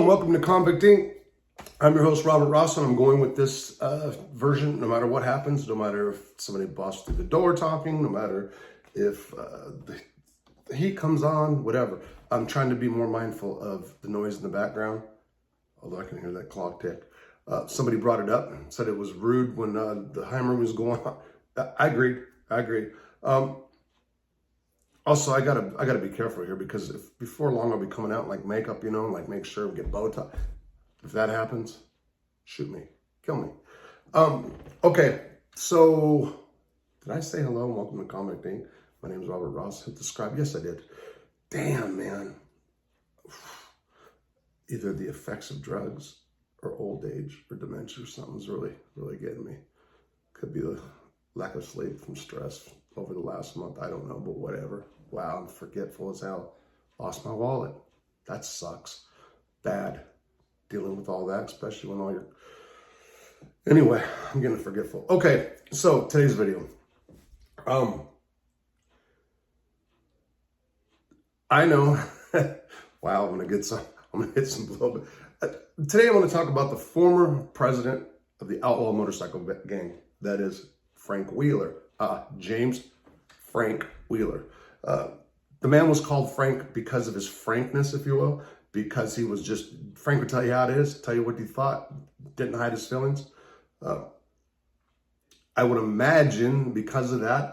Welcome to Convict Inc. I'm your host, Robert Ross, and I'm going with this version no matter what happens, no matter if somebody busts through the door talking, no matter if the heat comes on, whatever. I'm trying to be more mindful of the noise in the background, although I can hear that clock tick. Somebody brought it up and said it was rude when the Heimer was going on. I agree. Also, I gotta be careful here because if before long I'll be coming out in like makeup, like make sure we get Botox. If that happens, shoot me, kill me. Okay, so did I say hello and welcome to Convict Inc? My name is Robert Ross. Hit subscribe. Yes, I did. Damn, man. Either the effects of drugs or old age or dementia or something's really getting me. Could be the lack of sleep from stress over the last month. I don't know, but whatever. Wow, I'm forgetful as hell. Lost my wallet. That sucks. Bad. Dealing with all that, especially when all your... Anyway, I'm getting forgetful. Okay, so today's video. I know. Wow, I'm gonna hit some blow. Today I want to talk about the former president of the Outlaw Motorcycle Gang. That is Frank Wheeler. James Frank Wheeler. The man was called Frank because of his frankness, if you will, because he was just, Frank would tell you how it is, tell you what he thought, didn't hide his feelings. I would imagine because of that,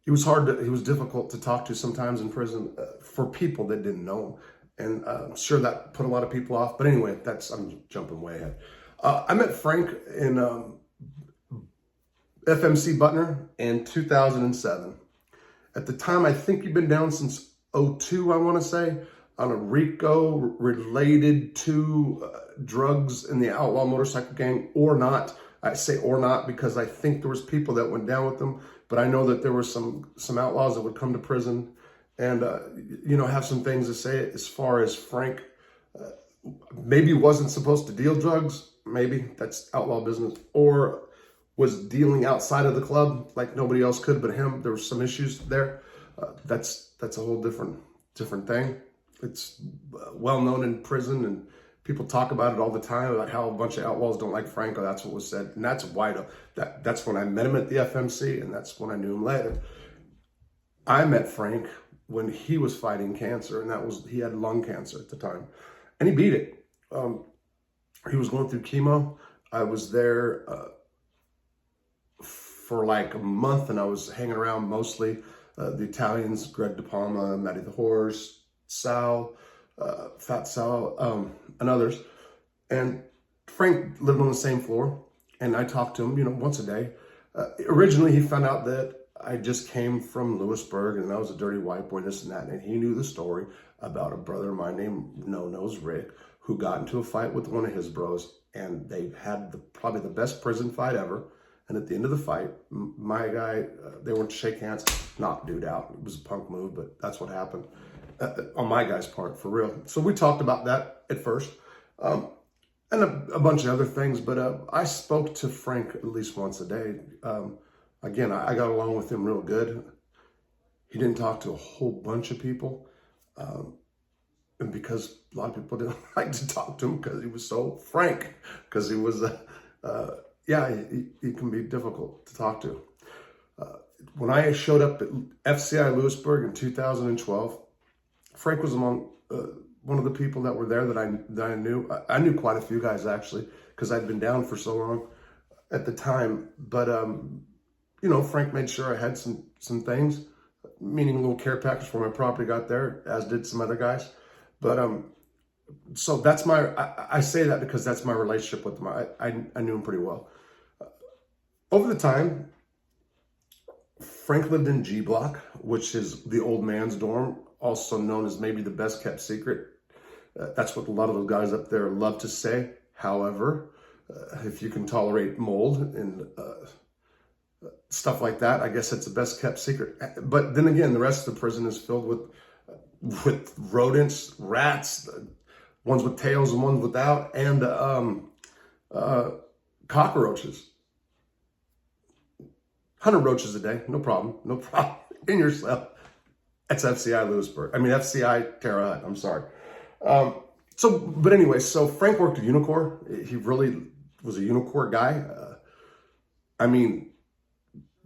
he was difficult to talk to sometimes in prison for people that didn't know him. And I'm sure that put a lot of people off. But anyway, I'm jumping way ahead. I met Frank in FMC Butner in 2007. At the time, I think he'd been down since 2002, I want to say, on a RICO related to drugs in the Outlaw Motorcycle Gang or not. I say or not because I think there was people that went down with them, but I know that there were some outlaws that would come to prison and, have some things to say as far as Frank maybe wasn't supposed to deal drugs. Maybe that's outlaw business, or was dealing outside of the club like nobody else could but him. There were some issues there. That's a whole different thing. It's well known in prison and people talk about it all the time, about how a bunch of outlaws don't like Franco. That's what was said. And that's that's when I met him at the FMC, and that's when I knew him later. I met Frank when he was fighting cancer, and he had lung cancer at the time. And he beat it. He was going through chemo. I was there for like a month, and I was hanging around mostly the Italians, Greg De Palma, Matty the Horse, Sal, Fat Sal, and others. And Frank lived on the same floor, and I talked to him, once a day. Originally, he found out that I just came from Lewisburg, and I was a dirty white boy, this and that, and he knew the story about a brother of mine named No Nose Rick, who got into a fight with one of his bros, and they had probably the best prison fight ever. And at the end of the fight, my guy, they went to shake hands, knocked dude out. It was a punk move, but that's what happened on my guy's part, for real. So we talked about that at first, and a bunch of other things, but I spoke to Frank at least once a day. Again, I got along with him real good. He didn't talk to a whole bunch of people, and because a lot of people didn't like to talk to him because he was so frank, because he was, he can be difficult to talk to. When I showed up at FCI Lewisburg in 2012, Frank was among one of the people that were there that I knew. I knew quite a few guys, actually, because I'd been down for so long at the time. But, Frank made sure I had some things, meaning a little care package for my property got there, as did some other guys. But so that's I say that because that's my relationship with him. I knew him pretty well. Over the time, Frank lived in G Block, which is the old man's dorm, also known as maybe the best kept secret. That's what a lot of those guys up there love to say. However, if you can tolerate mold and stuff like that, I guess it's the best kept secret. But then again, the rest of the prison is filled with rodents, rats, ones with tails and ones without, and cockroaches. 100 roaches a day, no problem, in your cell. That's FCI Lewisburg. FCI Terre Haute, I'm sorry. But anyway, so Frank worked at Unicor. He really was a Unicor guy. I mean,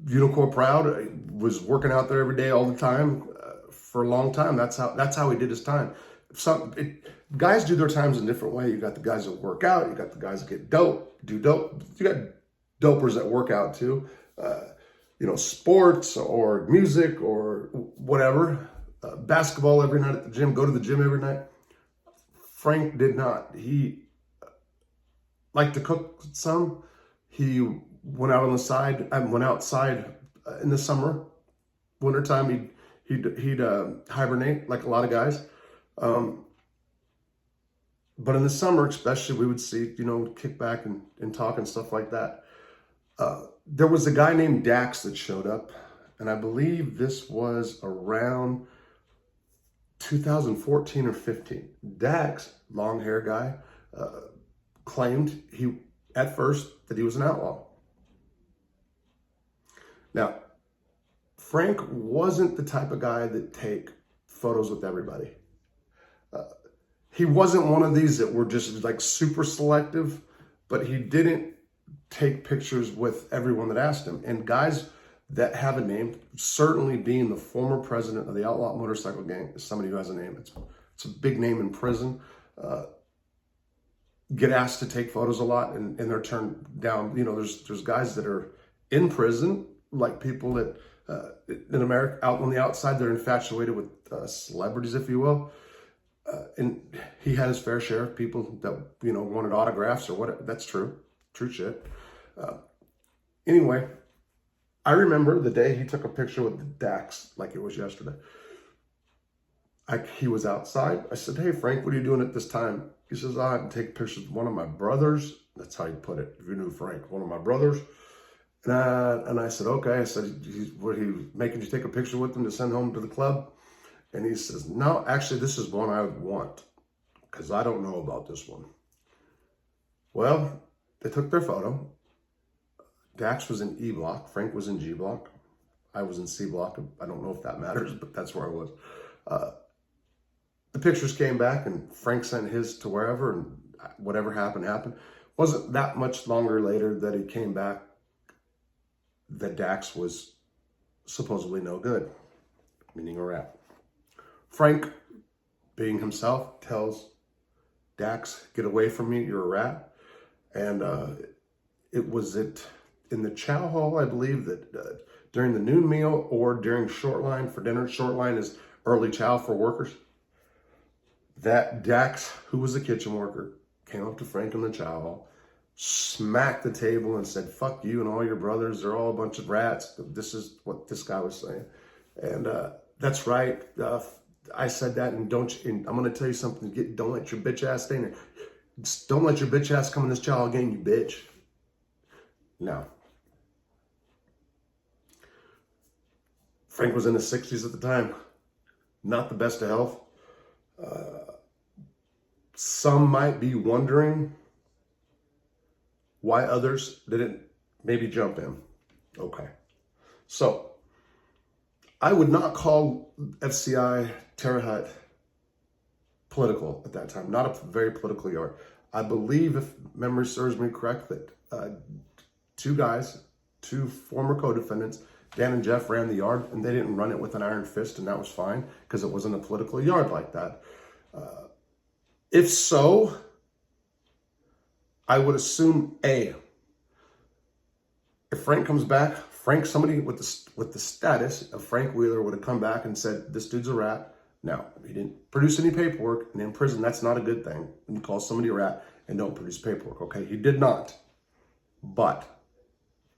Unicor proud, was working out there every day, all the time, for a long time. That's how he did his time. Guys do their times in a different way. You got the guys that work out. You got the guys that get dope, do dope. You got dopers that work out too. Sports or music or whatever. Basketball every night at the gym. Go to the gym every night. Frank did not. He liked to cook some. He went out on the side. I went outside in the summer, wintertime. He'd hibernate like a lot of guys. But in the summer, especially, we would see, kick back and talk and stuff like that. There was a guy named Dax that showed up, and I believe this was around 2014 or 15. Dax, long hair guy, claimed at first that he was an outlaw. Now, Frank wasn't the type of guy that take photos with everybody. He wasn't one of these that were just like super selective, but he didn't take pictures with everyone that asked him. And guys that have a name, certainly being the former president of the Outlaw Motorcycle Gang, is somebody who has a name. It's a big name in prison. Get asked to take photos a lot, and they're turned down. There's guys that are in prison, like people that in America, out on the outside, they're infatuated with celebrities, if you will. And he had his fair share of people that, wanted autographs or whatever. That's true shit. Anyway, I remember the day he took a picture with Dax like it was yesterday. He was outside. I said, "Hey, Frank, what are you doing at this time?" He says, "I had to take pictures with one of my brothers." That's how he put it. If you knew Frank, one of my brothers. And I said, "Okay." I said, "What, he making you take a picture with him to send home to the club?" And he says, "No, actually, this is one I would want because I don't know about this one." Well, they took their photo. Dax was in E block. Frank was in G block. I was in C block. I don't know if that matters, but that's where I was. The pictures came back, and Frank sent his to wherever, and whatever happened. Wasn't that much longer later that he came back that Dax was supposedly no good, meaning a rat. Frank, being himself, tells Dax, "Get away from me, you're a rat." And it was in the Chow Hall, I believe, that during the noon meal or during short line for dinner. Short line is early chow for workers. That Dax, who was a kitchen worker, came up to Frank in the Chow Hall, smacked the table and said, "Fuck you and all your brothers. They're all a bunch of rats." This is what this guy was saying. And that's right. I said that, and I'm going to tell you something. Don't let your bitch ass stay in there. Don't let your bitch ass come in this Chow game, you bitch. Now, Frank was in his 60s at the time. Not the best of health. Some might be wondering why others didn't maybe jump in. Okay. So, I would not call FCI Terre Haute political at that time. Not a very political yard. I believe, if memory serves me correct, that two former co-defendants, Dan and Jeff, ran the yard, and they didn't run it with an iron fist, and that was fine because it wasn't a political yard like that. If so, I would assume if Frank comes back, somebody with the status of Frank Wheeler would have come back and said, "This dude's a rat." Now, he didn't produce any paperwork, and in prison, that's not a good thing. When you call somebody a rat and don't produce paperwork, okay? He did not. But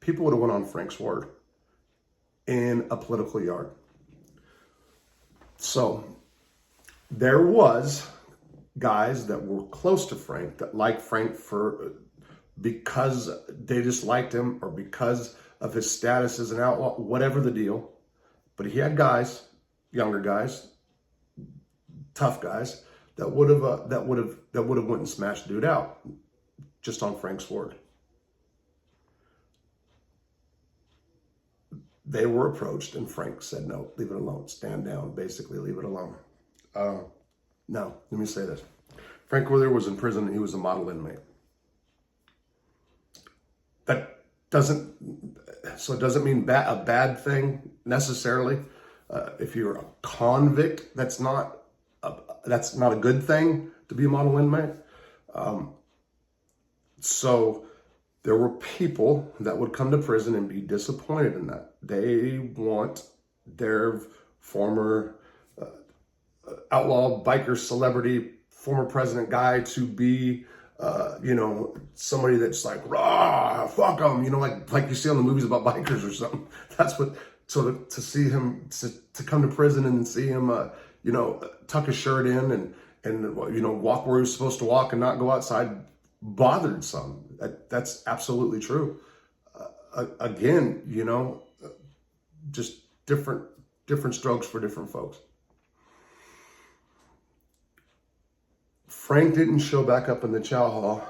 people would have went on Frank's word in a political yard. So there was guys that were close to Frank that liked Frank because they just liked him or because of his status as an outlaw, whatever the deal. But he had guys, younger guys, tough guys that would have went and smashed dude out just on Frank's word. They were approached, and Frank said, "No, leave it alone. Stand down. Basically, leave it alone." Now, let me say this. Frank Wheeler was in prison and he was a model inmate. That doesn't, so it doesn't mean a bad thing necessarily. If you're a convict, that's not a good thing to be a model inmate. So there were people that would come to prison and be disappointed in that. They want their former outlaw biker celebrity, former president guy to be, somebody that's like, rah, fuck them, like you see on the movies about bikers or something. That's what, to see him, to come to prison and see him, tuck his shirt in and walk where he was supposed to walk and not go outside bothered some. That's absolutely true. Again, just different strokes for different folks. Frank didn't show back up in the Chow Hall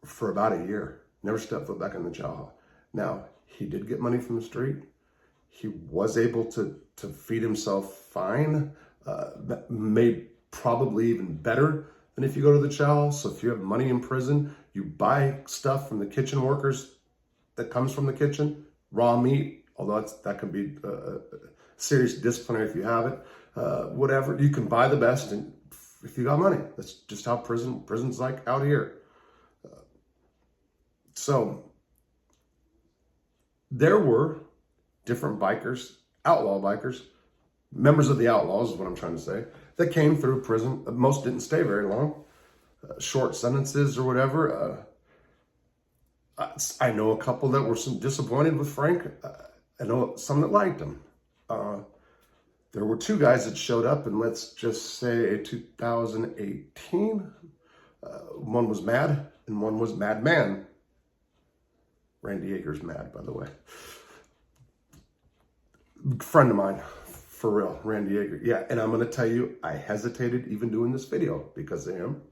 for about a year. Never stepped foot back in the Chow Hall. Now, he did get money from the street. He was able to feed himself fine, probably even better than if you go to the Chow Hall. So if you have money in prison, you buy stuff from the kitchen workers that comes from the kitchen, raw meat, although that can be serious disciplinary if you have it, whatever. You can buy the best and if you got money. That's just how prison's like out here. So there were different bikers, outlaw bikers, members of the Outlaws is what I'm trying to say, that came through prison. Most didn't stay very long, short sentences or whatever. I know a couple that were disappointed with Frank. I know some that liked him. There were two guys that showed up in, let's just say, 2018. One was Mad and one was Madman. Randy Yeager's Mad, by the way. Friend of mine, for real, Randy Yeager. Yeah, and I'm going to tell you, I hesitated even doing this video because of him.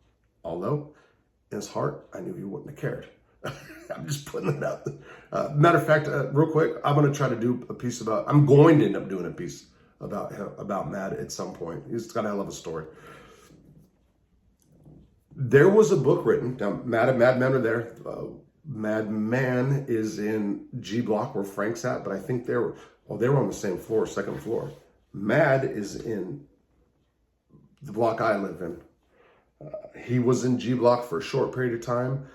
Although, in his heart, I knew he wouldn't have cared. I'm just putting it out there. Matter of fact, real quick, I'm going to end up doing a piece about Mad at some point. He's got a hell of a story. There was a book written. Now, Mad and Madman are there. Madman is in G Block where Frank's at, but I think they were on the same floor, second floor. Mad is in the block I live in. He was in G Block for a short period of time,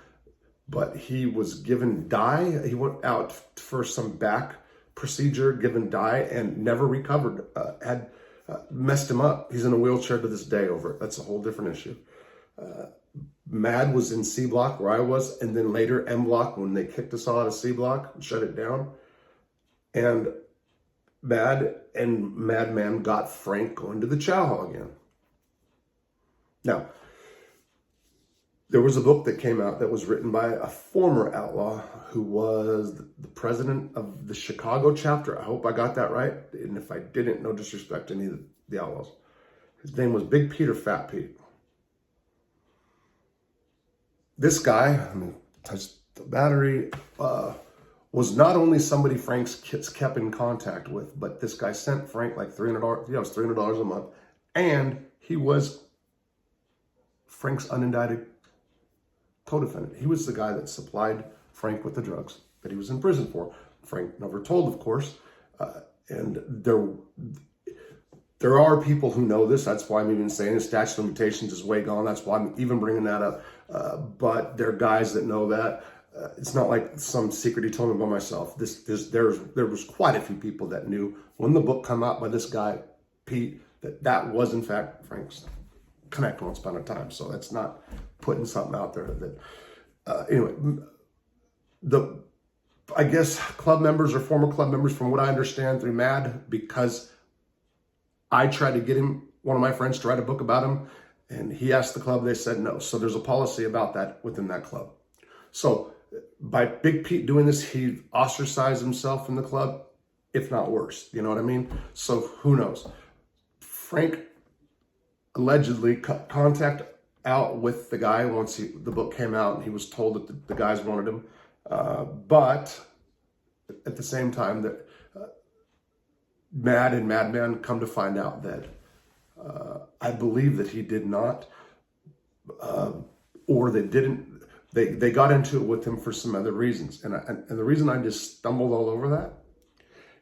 but he was given dye. He went out for some back procedure, given dye, and never recovered. Had messed him up. He's in a wheelchair to this day over it. That's a whole different issue. Mad was in C Block where I was, and then later M Block when they kicked us all out of C Block and shut it down. And Mad and Madman got Frank going to the Chow Hall again. Now, there was a book that came out that was written by a former outlaw who was the president of the Chicago chapter. I hope I got that right. And if I didn't, no disrespect to any of the outlaws. His name was Big Pete or Fat Pete. This guy, touched the battery, was not only somebody Frank's kept in contact with, but this guy sent Frank like $300. Yeah, it was $300 a month. And he was Frank's unindicted co-defendant. He was the guy that supplied Frank with the drugs that he was in prison for. Frank never told, of course. And there are people who know this. That's why I'm even saying the statute of limitations is way gone. That's why I'm even bringing that up. But there are guys that know that. It's not like some secret he told me by myself. There was quite a few people that knew when the book came out by this guy, Pete, that was in fact Frank's connect once upon a time. So that's not putting something out there that, anyway, I guess club members or former club members, from what I understand through Mad, because I tried to get one of my friends to write a book about him, and he asked the club, they said no. So there's a policy about that within that club. So by Big Pete doing this, he ostracized himself from the club, if not worse. You know what I mean? So who knows? Frank allegedly cut contact out with the guy once the book came out, and he was told that the guys wanted him. But at the same time, that Mad and Madman come to find out that I believe that he did not or they didn't. They got into it with him for some other reasons. And the reason I just stumbled all over that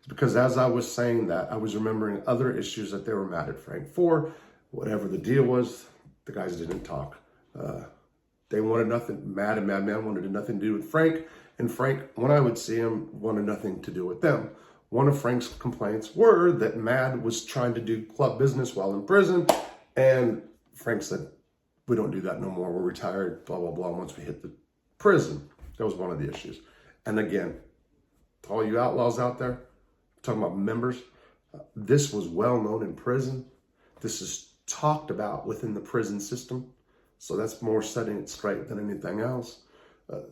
is because as I was saying that, I was remembering other issues that they were mad at Frank for. Whatever the deal was, the guys didn't talk. They wanted nothing. Mad and Madman wanted nothing to do with Frank. And Frank, when I would see him, wanted nothing to do with them. One of Frank's complaints were that Mad was trying to do club business while in prison. And Frank said, we don't do that no more. We're retired, blah, blah, blah, once we hit the prison. That was one of the issues. And again, to all you outlaws out there, talking about members, this was well known in prison. This is talked about within the prison system. So that's more setting it straight than anything else.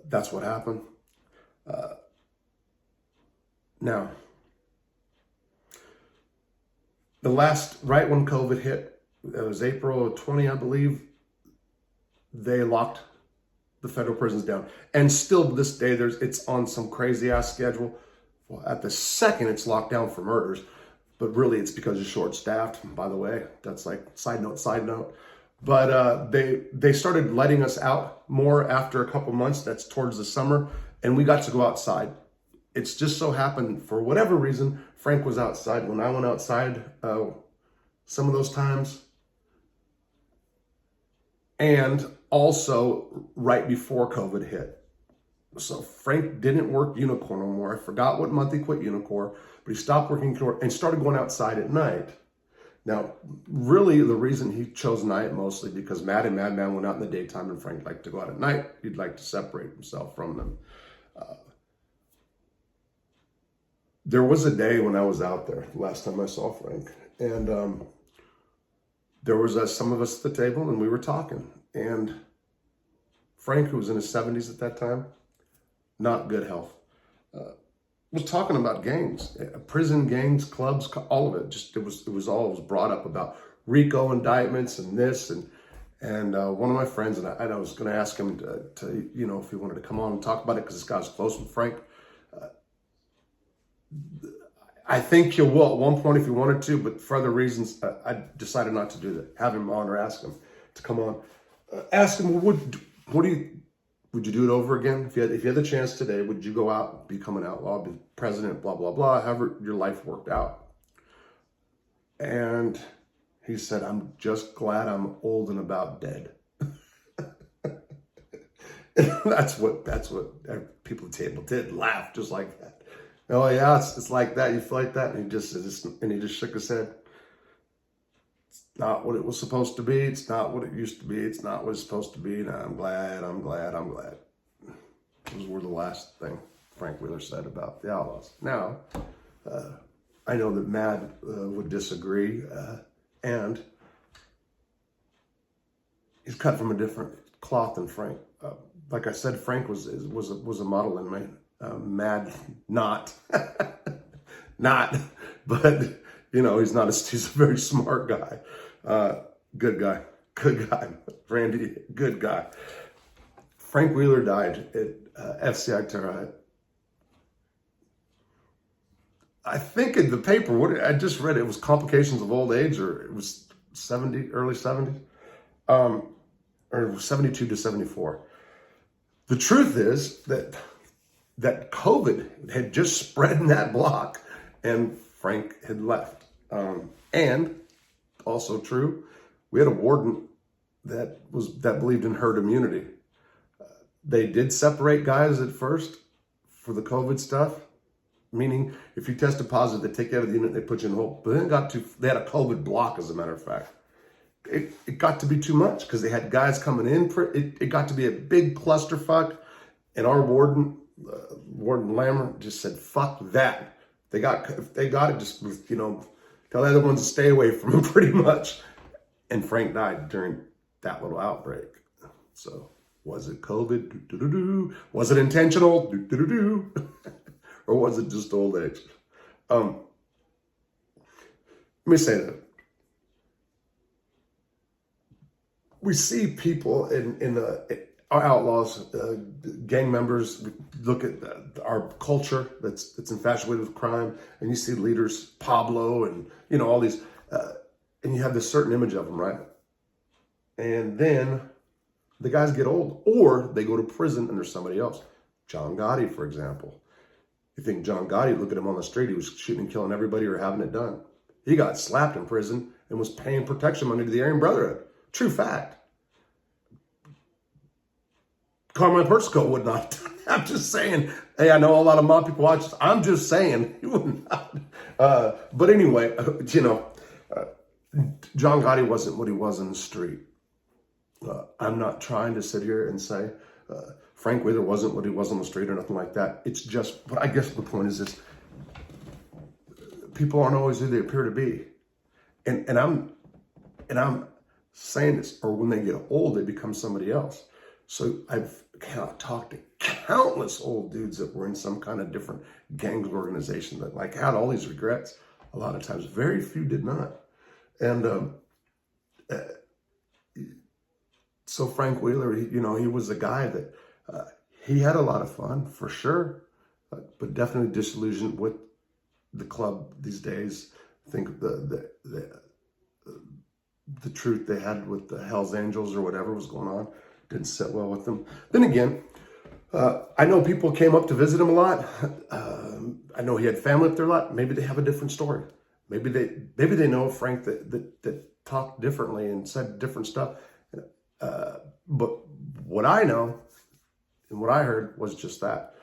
That's what happened. Now, the last, right when COVID hit, it was April of 20, I believe, they locked the federal prisons down. And still to this day, it's on some crazy ass schedule. Well, at the second, it's locked down for murders, but really it's because you're short staffed. By the way, that's like side note. But they started letting us out more after a couple months. That's towards the summer. And we got to go outside. It's just so happened, for whatever reason, Frank was outside. When I went outside some of those times, and also right before COVID hit. So Frank didn't work Unicorn no more. I forgot what month he quit Unicorn, but he stopped working Unicorn and started going outside at night. Now, really the reason he chose night mostly because Mad and Madman went out in the daytime and Frank liked to go out at night. He'd like to separate himself from them. There was a day when I was out there, the last time I saw Frank, and there was some of us at the table and we were talking. And Frank, who was in his 70s at that time, not good health, was talking about gangs, prison gangs, clubs, all of it. Just it was brought up about RICO indictments and this and one of my friends, and I was going to ask him to if he wanted to come on and talk about it because this guy's close with Frank. I think he will at one point if he wanted to, but for other reasons, I decided not to do that. Have him on or ask him to come on. Ask him, would you do it over again? If you had the chance today, would you go out, become an outlaw, be president, blah, blah, blah, however your life worked out? And he said, I'm just glad I'm old and about dead. That's what people at the table did, laugh just like that. Oh yeah, it's like that. You feel like that, and he just shook his head. It's not what it was supposed to be. It's not what it used to be. It's not what it's supposed to be. And I'm glad. Those were the last thing Frank Wheeler said about the Outlaws. Now, I know that Mad would disagree, and he's cut from a different cloth than Frank. Like I said, Frank was a model inmate. Mad, not, but he's not. He's a very smart guy, good guy, Randy, good guy. Frank Wheeler died at FCI Terra. I think in the paper, I just read it was complications of old age, or it was early 70s, or 72 to 74. The truth is that COVID had just spread in that block and Frank had left. And also true, we had a warden that believed in herd immunity. They did separate guys at first for the COVID stuff, meaning if you tested positive, they take you out of the unit, they put you in the hole. But then they had a COVID block, as a matter of fact. It got to be too much because they had guys coming in. It got to be a big clusterfuck, and our warden Lammer just said, "Fuck that." If they got it, just tell the other ones to stay away from him, pretty much. And Frank died during that little outbreak. So was it COVID? Was it intentional? Or was it just old age? Let me say that. We see people in our outlaws, gang members, look at our culture that's infatuated with crime, and you see leaders, Pablo, and all these, and you have this certain image of them, right? And then the guys get old, or they go to prison and there's somebody else. John Gotti, for example. You think John Gotti, look at him on the street, he was shooting and killing everybody or having it done. He got slapped in prison and was paying protection money to the Aryan Brotherhood. True fact. Carmine Persico would not. I'm just saying. Hey, I know a lot of mob people watch this. I'm just saying he would not. But anyway, John Gotti wasn't what he was in the street. I'm not trying to sit here and say Frank Wheeler wasn't what he was on the street or nothing like that. It's just, but I guess the point is this: people aren't always who they appear to be, and I'm saying this, or when they get old, they become somebody else. So I've talked to countless old dudes that were in some kind of different gangs organization that like had all these regrets. A lot of times, very few did not. And so Frank Wheeler, he was a guy that he had a lot of fun for sure, but definitely disillusioned with the club these days. I think the truth they had with the Hells Angels or whatever was going on didn't sit well with them. Then again, I know people came up to visit him a lot. I know he had family up there a lot. Maybe they have a different story. Maybe they know Frank that talked differently and said different stuff. But what I know and what I heard was just that,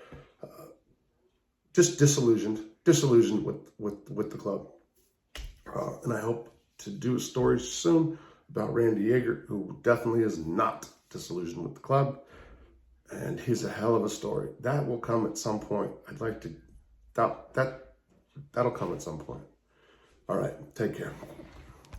just disillusioned with the club. And I hope to do a story soon about Randy Yeager, who definitely is not disillusioned with the club. And he's a hell of a story. That will come at some point. I'd like to, that'll come at some point. All right, take care.